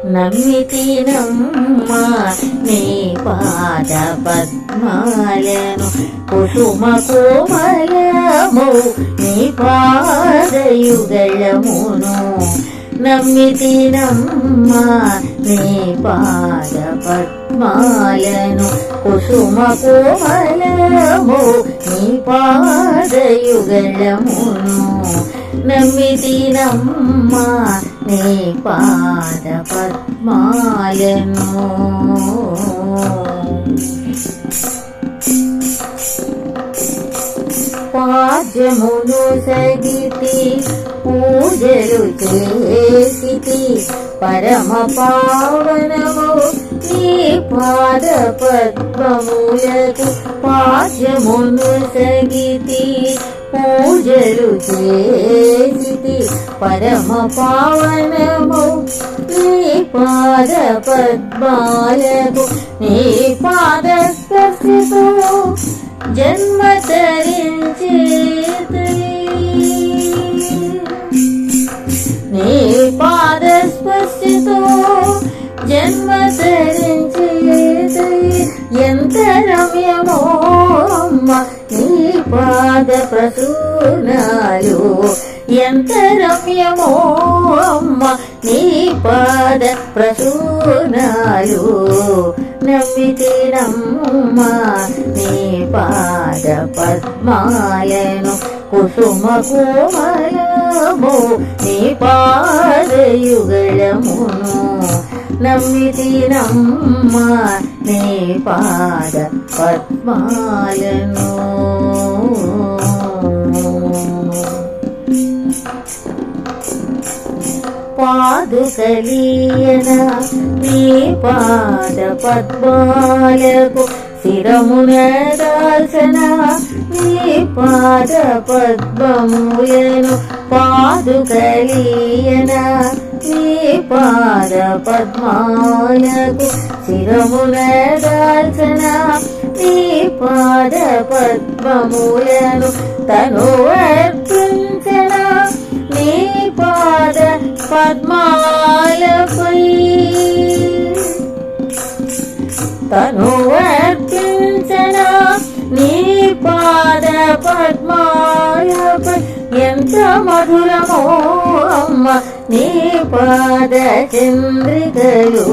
నమ్మితినమ్మా నీ పాద పద్మాలను కుసుమ కోమలము నీ పాదయుగళమును నమ్మితినమ్మా నీ పాద పద్మాలను కుసుమ కోమలము నీ పాదయుగళమును నమ్మితినమ్మా నీ పాద పద్మాలను పాద్యమును సగితి పూజలు చేసితి పరమ పావనము నీ పాద పద్మములకు పాద్యమును సగితి పూజలు చేసితి పరమ పావనము నీ పాద పద్మాలకు నీ పాద స్పర్శతో జన్మ తరించేతి నీ పాద స్పర్శతో జన్మ తరించేతి ఎంత రమ్యమో అమ్మ నీ పాద ప్రసూనాలు ఎంత రమ్యమో అమ్మ నీ పాద ప్రసూనాలు నమ్మితినమ్మా నీ పాద పద్మాలను కుసుమ కోమలము నీ పాదయుగళమును నమ్మితినమ్మా నీ పాద పద్మాలను పాదుకలీయన నీ పాద పద్మాలకు శిరమున దాల్చన నీ పాద పద్మములను పాదుకలీయన నీ పాద పద్మాలకు శిరమున దాల్చన నీ పాద పద్మములను తను అర్పించన నీ పాద పద్మాలపై తను అర్పించన నీ పాద పద్మాలపై ఎంత మధురమో అమ్మ నీ పాద చంద్రికలు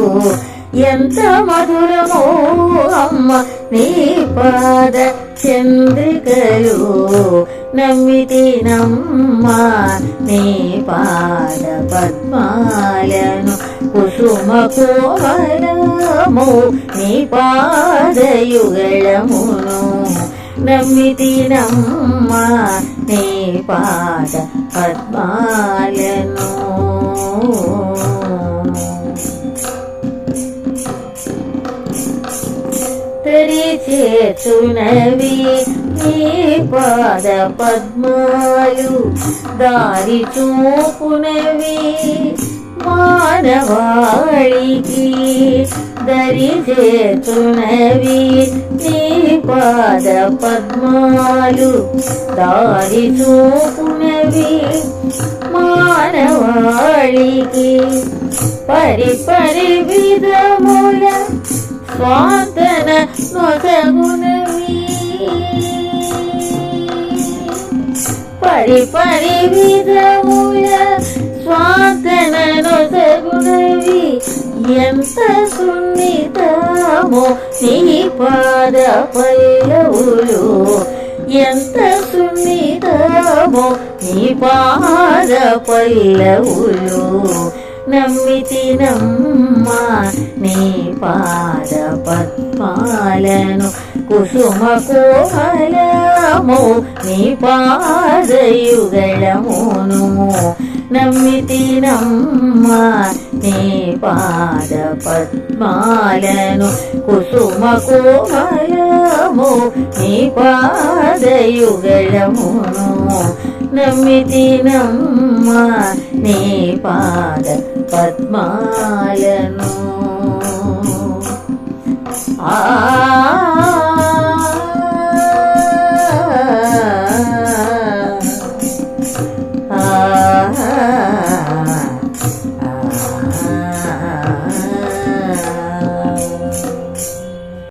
ఎంత మధురమో అమ్మ నీ పాద చంద్రికలు నమ్మితినమ్మా నీ పాద పద్మాలను కుసుమ కోమలము నీ పాదయుగళమును నమ్మితినమ్మా నీ పాద పద్మాలను చేతునవి నీ పాద పద్మాలు దారి చూపునవి మానవాళికి దరి చేతునవి నీ పాద పద్మాలు దారి చూపునవి మానవాళికి పరిపరి విధముల స్వాంతన నొసగునవి పరిపరి విధముల స్వాంతన నొసగునవి ఎంత సున్నితమో నీ పాద పల్లవులు ఎంత సున్నితమో నీ పాద పల్లవులు నమ్మితినమ్మా నీ పాద పద్మాలను కుసుమ కోమలము నీ పాదయుగళమును నమ్మితినమ్మా నీ పాద పద్మాలను కుసుమ కోమలము నీ పాదయుగళమును నమ్మితినమ్మా నీ పాద పద్మాలను